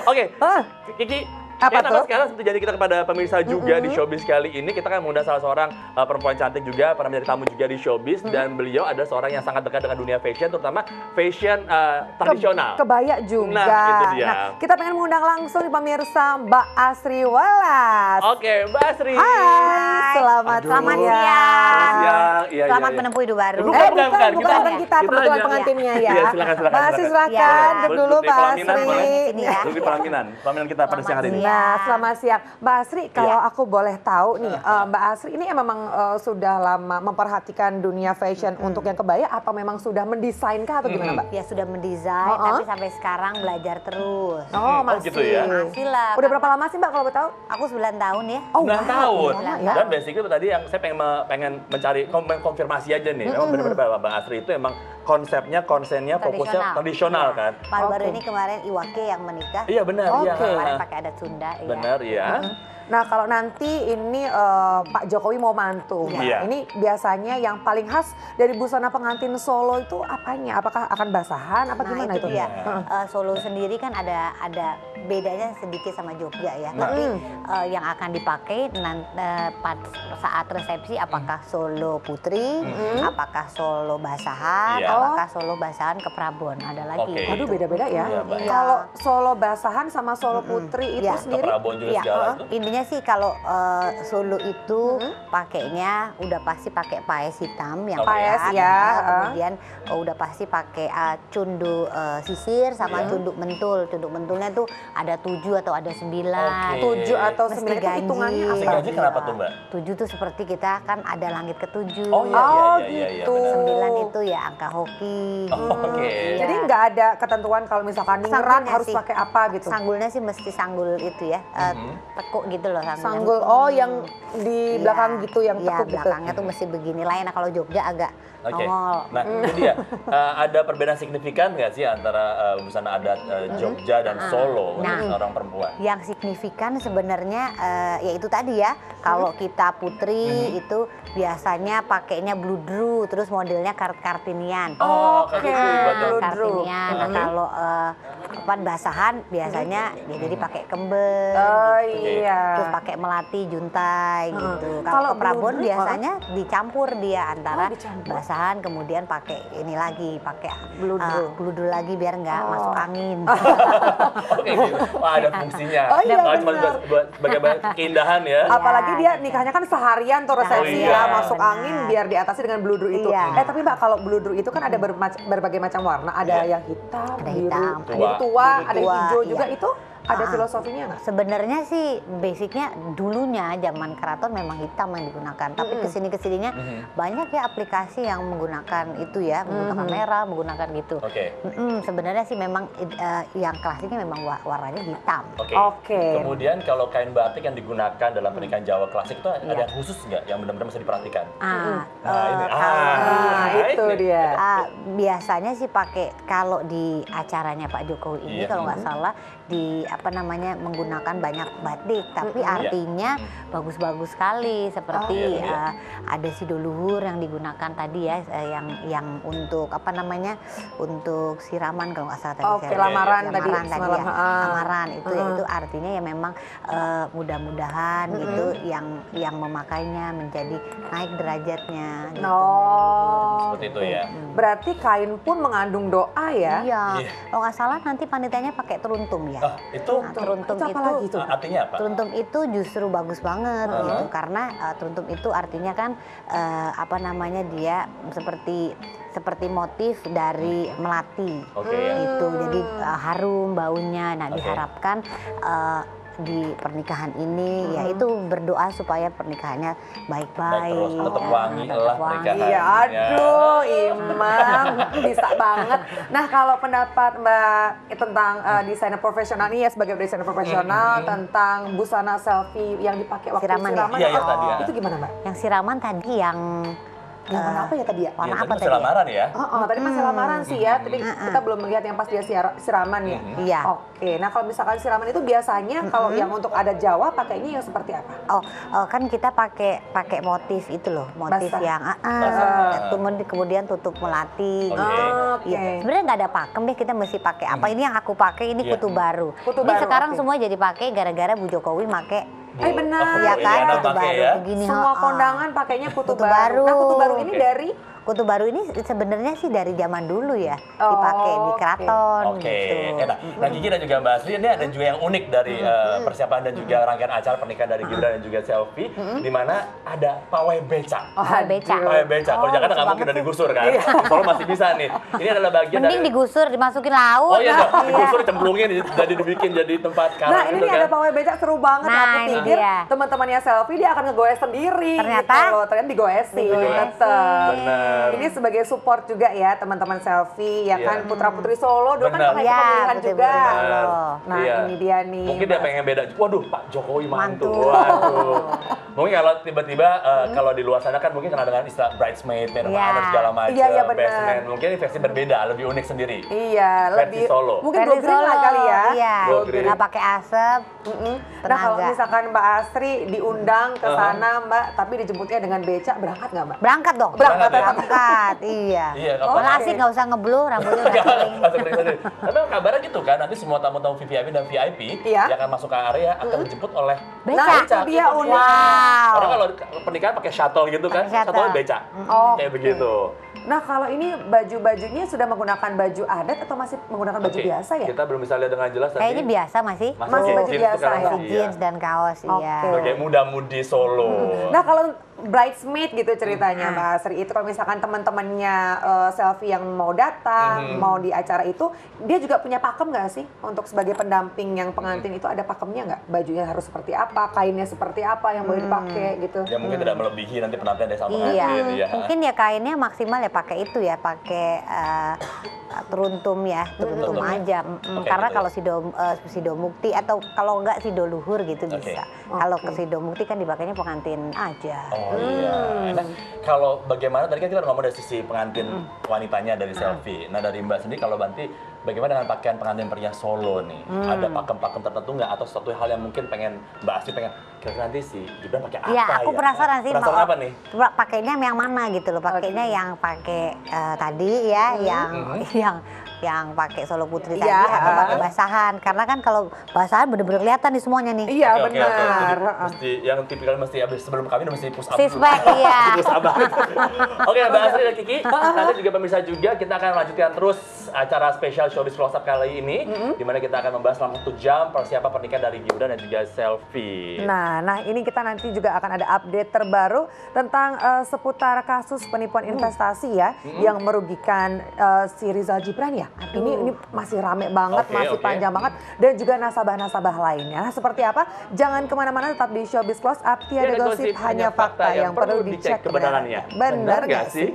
Oke, Kiki. Apa tuh? Sekarang seperti janji kita kepada pemirsa juga di Showbiz kali ini, kita kan mengundang salah seorang perempuan cantik juga, pernah menjadi tamu juga di Showbiz, dan beliau adalah seorang yang sangat dekat dengan dunia fashion, terutama fashion tradisional. Kebaya juga. Nah, itu dia. Nah, kita pengen mengundang langsung nih pemirsa Mbak Asri Walas. Oke, Mbak Asri. Hai, selamat Selamat siang. siang. Iya, Selamat iya. menempuh hidup baru. Bukan, bukan kita kita kebetulan aja. pengantinnya ya. Iya, silakan. Mbak Asri Iya. silakan duduk dulu Duduk di Mbak pelaminan, Asri. boleh? Sini ya. Duduk di pelaminan kita pada siang hari ini. Nah, selamat siang. Mbak Asri, kalau aku boleh tahu nih, Mbak Asri ini memang sudah lama memperhatikan dunia fashion untuk yang kebaya atau memang sudah mendesainkah atau gimana, Mbak? Ya sudah mendesain, tapi sampai sekarang belajar terus. Oh, masih. gitu ya? Masih lah. Udah berapa lama sih, Mbak, kalau boleh tahu? Aku 9 tahun ya. Oh, 9 tahun. lama ya. Dan basically tadi yang saya pengen mencari konfirmasi aja nih. Memang benar-benar Mbak Asri itu emang konsennya, fokusnya tradisional kan? Baru-baru ini kemarin Iwake yang menikah. Iya benar, iya. Kemarin pakai adat Sunda. Iya. Benar, iya. Nah, kalau nanti ini Pak Jokowi mau mantu, Iya. ini biasanya yang paling khas dari busana pengantin Solo itu apanya? Apakah akan basahan? Apa Nah, gimana itu? dia. Solo sendiri kan ada bedanya sedikit sama Jogja ya. Tapi yang akan dipakai saat resepsi apakah Solo Putri, apakah Solo Basahan, Iya. apakah Solo Basahan ke Prabon. Ada lagi. Oke. Aduh, beda-beda ya. Iya, baik. Kalau Solo basahan sama Solo Putri itu Iya. Ke sendiri? Prabon juga Iya, segala itu. intinya sih kalau Solo itu pakainya udah pasti pakai paes hitam yang Paes, pekat, ya. kemudian udah pasti pakai cundu sisir sama cunduk mentul. Cunduk mentulnya tuh ada 7 atau ada 9. Oke. 7 atau Mesti 9 itu ganjil. hitungannya apa? Mesti ganjil kenapa tuh, Mbak? 7 tuh seperti kita kan ada langit ke-7. Oh iya, Oh, iya, gitu. benar. 9 itu ya angka hoki. Oke. Jadi nggak ada ketentuan kalau misalkan ningrat Sanggulnya harus sih. pakai apa gitu? Sanggulnya sih mesti sanggul itu ya, tekuk gitu loh sanggulnya. Sanggul, oh yang di Iya. belakang gitu, yang Iya, tekuk gitu. belakangnya tuh mesti begini lah. Nah kalau Jogja agak Oke. nongol. Nah, itu dia. Ada perbedaan signifikan nggak sih antara busana adat Jogja dan Solo untuk Nah. seorang perempuan? Yang signifikan sebenarnya ya itu tadi ya, kalau kita putri itu biasanya pakainya bludru, terus modelnya kartinian. Oh, Oke, betul. Kartinian. Nah, kalau basahan biasanya ya jadi pakai kemben. Oh gitu. iya. Terus pakai melati, juntai gitu. Kalau Kalau ke Prabon bludru, biasanya dicampur dia antara dicampur. basahan kemudian pakai ini lagi, pakai Bludru. bludru lagi biar nggak masuk angin. Oke, gitu. Wah, ada fungsinya. Oh, iya, Nggak cuma benar. buat sebagai keindahan ya. Apalagi dia gitu. nikahnya kan seharian tuh resepsi Seharian, ya, masuk benar. angin biar diatasi dengan bludru itu. Iya. Tapi Mbak, kalau bludru itu kan ada berbagai macam warna. Ada yang hitam, Ada biru, hitam. ada yang tua, ada yang Tua, hijau juga. iya. Itu ada filosofinya nggak? Sebenarnya sih basicnya dulunya zaman keraton memang hitam yang digunakan, tapi kesininya banyak ya aplikasi yang menggunakan itu ya, menggunakan merah, menggunakan gitu. Oke. Sebenarnya sih memang yang klasiknya memang warnanya hitam. Oke. Oke. Kemudian kalau kain batik yang digunakan dalam pernikahan Jawa klasik itu ada yang khusus nggak yang benar-benar mesti diperhatikan? Ah, Nah, ini. Nah, itu ini. dia. biasanya sih pakai kalau di acaranya Pak Jokowi ini Iya. kalau nggak salah di menggunakan banyak batik, tapi artinya bagus-bagus sekali seperti Iya. ada sido luhur yang digunakan tadi ya, yang untuk untuk siraman kalau nggak salah tadi. Oke, saya lamaran lihat. tadi, Lamaran tadi semalam. ya. Lamaran itu ya, itu artinya ya memang mudah-mudahan gitu yang memakainya menjadi naik derajatnya gitu. Oh, Seperti itu ya. berarti kain pun mengandung doa ya? Iya, Iya. kalau nggak salah nanti panitianya pakai teruntum ya. Itu Nah, teruntum Itu apa lagi tuh? artinya apa? teruntum itu justru bagus banget gitu, karena teruntum itu artinya kan dia seperti motif dari melati. Oke, ya. Itu jadi harum baunya. Nah, Oke. diharapkan di pernikahan ini ya itu berdoa supaya pernikahannya baik-baik. Baik, terus tetap wangi tetap lah wangi. pernikahan. Iya, aduh, Imam bisa banget. Nah, kalau pendapat Mbak tentang desainer profesional ini ya, sebagai desainer profesional tentang busana selfie yang dipakai waktu Siraman ya? siraman, Iya, yang tadi ya. itu gimana Mbak? Yang siraman tadi yang Yang warna apa ya tadi ya? Warna Iya, apa tadi masih tadi? lamaran ya. Tadi masih lamaran sih ya, tadi kita belum melihat yang pas dia siraman ya. Iya. Oke, nah kalau misalkan siraman itu biasanya kalau yang untuk adat Jawa pakainya yang seperti apa? Kan kita pakai motif itu loh, motif Basah. yang kemudian tutup melati Oke. gitu. Oke. Iya. Sebenarnya nggak ada pakem deh, kita mesti pakai apa. Ini yang aku pakai ini Iya. kutu baru. Kutu Ini baru, sekarang oke. semua jadi pakai gara-gara Bu Jokowi pakai Benar. ya kan Iliana kutu pakai baru ya. begini. Semua ha-ha. kondangan pakainya kutu, Kutu baru. baru. Nah, kutu baru ini Oke. dari Kutu baru ini sebenarnya sih dari zaman dulu ya, dipakai di oke. keraton Oke, gitu. enak. Nah Gigi dan juga Mbak Asri, ini ada juga yang unik dari persiapan dan juga rangkaian acara pernikahan dari Gibran dan juga Selfie, di mana ada pawai beca. Pawai beca. Pawai beca. Kalau Jakarta nggak mungkin udah digusur kan? Solo masih bisa nih. Ini adalah bagian Mending dari. digusur, dimasukin laut. Oh iya, Nah, dong. Digusur, cemplungin, jadi dibikin jadi tempat Nah, kalah ini gitu nih ada kan. pawai becak seru banget. Nah, Aku ini pikir dia. teman-temannya Selfie dia akan ngegoes sendiri. Ternyata? gitu loh. Ternyata digoesin. Digoesin. Tetep. Benar. Ini sebagai support juga ya teman-teman Selfie ya Iya. kan putra-putri Solo dulu kan Benar. pakai Iya, pemilihan betul, juga. betul. Nah, Iya. ini dia nih. Mungkin dia pengen beda. Waduh, Pak Jokowi mantu. Mantu. Waduh. Mungkin kalau tiba-tiba kalau di luar sana kan mungkin kenal dengan istilah bridesmaid, maid of Iya. honor segala macam, Iya, iya, benar. best man. Mungkin ini versi berbeda, lebih unik sendiri. Iya, Versi lebih Solo. mungkin Versi go green lah Solo, kali ya. Iya, Go green. nggak pakai asap. Nah, kalau Tenaga. misalkan Mbak Asri diundang ke sana, Mbak, tapi dijemputnya dengan beca, berangkat nggak, Mbak? Berangkat dong. Berangkat ya? Berangkat, iya. Iya, nggak Malah apa-apa. asik nggak usah ngeblu, rambutnya udah kering. Langsung kering sendiri. Tapi kabarnya gitu kan, nanti semua tamu-tamu VVIP dan VIP Iya. yang akan masuk ke area akan dijemput oleh Beca. Nah, itu dia unik. Wow. Karena kalau pernikahan pakai shuttle gitu kan, Pakai shuttle. shuttle beca. Oh, Kayak begitu. Nah, kalau ini baju-bajunya sudah menggunakan baju adat atau masih menggunakan baju Oke, biasa ya? Kita belum bisa lihat dengan jelas Kayaknya biasa masih. Masih baju jeans biasa sekarang ya? sih, Masih iya. jeans dan kaos, iya. Oke. Sebagai muda-mudi Solo. Nah, kalau bridesmaid gitu ceritanya Mbak Asri itu kalau misalkan teman-temannya Selfie yang mau datang, mau di acara itu, dia juga punya pakem nggak sih untuk sebagai pendamping yang pengantin itu ada pakemnya nggak? Bajunya harus seperti apa, kainnya seperti apa yang boleh dipakai gitu? Ya mungkin tidak melebihi nanti penampilan dari sama Iya, pengantin ya. mungkin ya kainnya maksimal ya pakai itu ya, pakai teruntum ya, teruntum Teruntum ya? aja. Oke, Karena gitu kalau sido mukti atau kalau enggak sido luhur gitu Oke. bisa. Kalau ke sido mukti kan dipakainya pengantin aja. Oh iya. Nah, kalau bagaimana tadi kan kita udah ngomong dari sisi pengantin wanitanya dari Selfie. Nah, dari Mbak sendiri kalau Banti bagaimana dengan pakaian pengantin pria Solo nih? Ada pakem-pakem tertentu nggak atau suatu hal yang mungkin pengen Mbak Asri pengen kira-kira nanti sih Gibran pakai apa Iya, ya? aku penasaran sih Penasaran apa nih? Pakainya yang mana gitu loh. Pakainya yang pakai tadi ya, yang pakai Solo Putri tadi Iya. atau pakai basahan. Karena kan kalau basahan bener-bener kelihatan nih semuanya nih. Iya, Oke. benar. Mesti yang tipikal mesti habis sebelum kawin mesti push up Six dulu. pack, iya. Push up banget. Oke, Mbak Asri dan Kiki, nanti juga pemirsa juga kita akan melanjutkan terus acara spesial Showbiz Close Up kali ini, di mana kita akan membahas selama 1 jam persiapan pernikahan dari Gibran dan juga Selfie. Nah, ini kita nanti juga akan ada update terbaru tentang seputar kasus penipuan investasi ya, yang merugikan si Rizal Gibran ya. Ini masih rame banget, Oke, masih oke. panjang banget, dan juga nasabah-nasabah lainnya. Nah, seperti apa? Jangan kemana-mana, tetap di Showbiz Close Up. Tiada gosip, hanya fakta yang perlu dicek kebenarannya. Benar nggak sih?